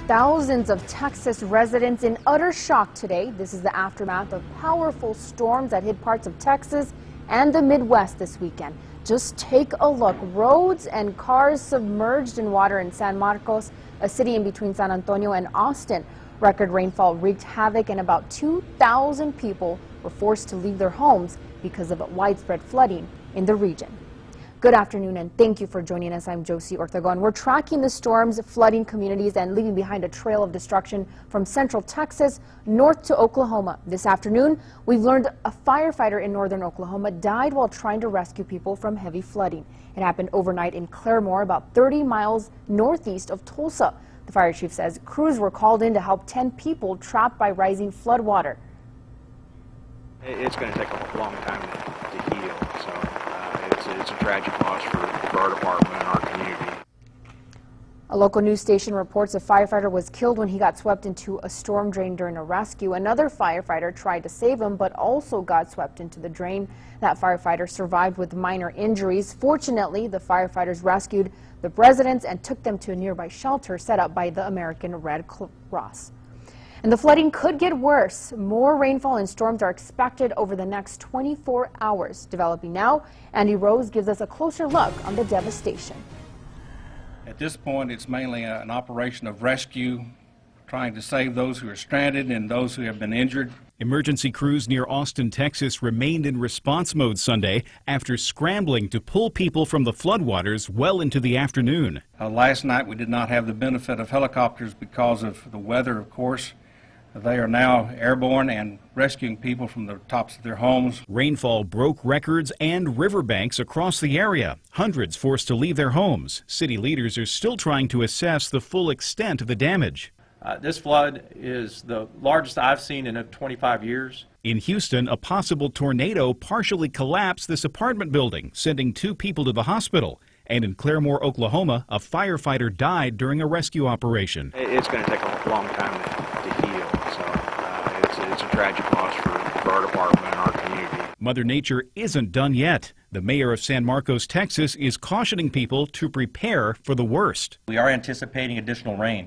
Thousands of Texas residents in utter shock today. This is the aftermath of powerful storms that hit parts of Texas and the Midwest this weekend. Just take a look. Roads and cars submerged in water in San Marcos, a city in between San Antonio and Austin. Record rainfall wreaked havoc and about 2,000 people were forced to leave their homes because of widespread flooding in the region. Good afternoon and thank you for joining us. I'm Josie Ortegon. We're tracking the storms, flooding communities, and leaving behind a trail of destruction from central Texas north to Oklahoma. This afternoon, we've learned a firefighter in northern Oklahoma died while trying to rescue people from heavy flooding. It happened overnight in Claremore, about 30 miles northeast of Tulsa. The fire chief says crews were called in to help 10 people trapped by rising floodwater. It's going to take a long time to heal, so it's a tragic loss for our department and our community. A local news station reports a firefighter was killed when he got swept into a storm drain during a rescue. Another firefighter tried to save him, but also got swept into the drain. That firefighter survived with minor injuries. Fortunately, the firefighters rescued the residents and took them to a nearby shelter set up by the American Red Cross. And the flooding could get worse. More rainfall and storms are expected over the next 24 hours. Developing now, Andy Rose gives us a closer look on the devastation. At this point, it's mainly an operation of rescue, trying to save those who are stranded and those who have been injured. Emergency crews near Austin, Texas remained in response mode Sunday after scrambling to pull people from the floodwaters well into the afternoon. Last night, we did not have the benefit of helicopters because of the weather, of course. They are now airborne and rescuing people from the tops of their homes. Rainfall broke records and riverbanks across the area. Hundreds forced to leave their homes. City leaders are still trying to assess the full extent of the damage. This flood is the largest I've seen in 25 years. In Houston, a possible tornado partially collapsed this apartment building, sending 2 people to the hospital. And in Claremore, Oklahoma, a firefighter died during a rescue operation. It's going to take a long time to heal, so it's a tragic loss for our department and our community. Mother Nature isn't done yet. The mayor of San Marcos, Texas, is cautioning people to prepare for the worst. We are anticipating additional rain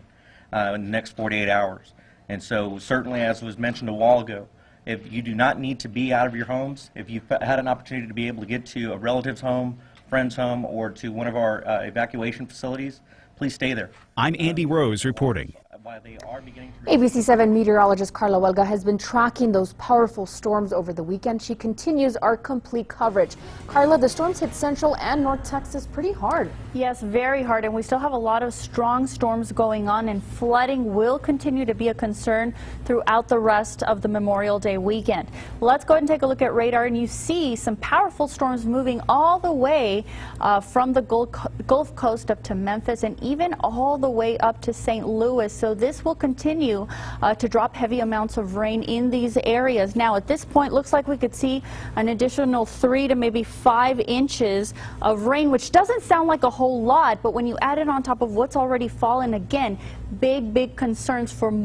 in the next 48 hours. And so certainly, as was mentioned a while ago, if you do not need to be out of your homes, if you've had an opportunity to be able to get to a relative's home, friend's home, or to one of our evacuation facilities, please stay there. I'm Andy Rose reporting. ABC 7 meteorologist Carla Huelga has been tracking those powerful storms over the weekend. She continues our complete coverage. Carla, the storms hit central and north Texas pretty hard. Yes, very hard, and we still have a lot of strong storms going on, and flooding will continue to be a concern throughout the rest of the Memorial Day weekend. Let's go ahead and take a look at radar, and you see some powerful storms moving all the way from the Gulf Coast up to Memphis and even all the way up to St. Louis. So this will continue to drop heavy amounts of rain in these areas. Now, at this point, looks like we could see an additional 3 to maybe 5 inches of rain, which doesn't sound like a whole lot, but when you add it on top of what's already fallen, again, big concerns for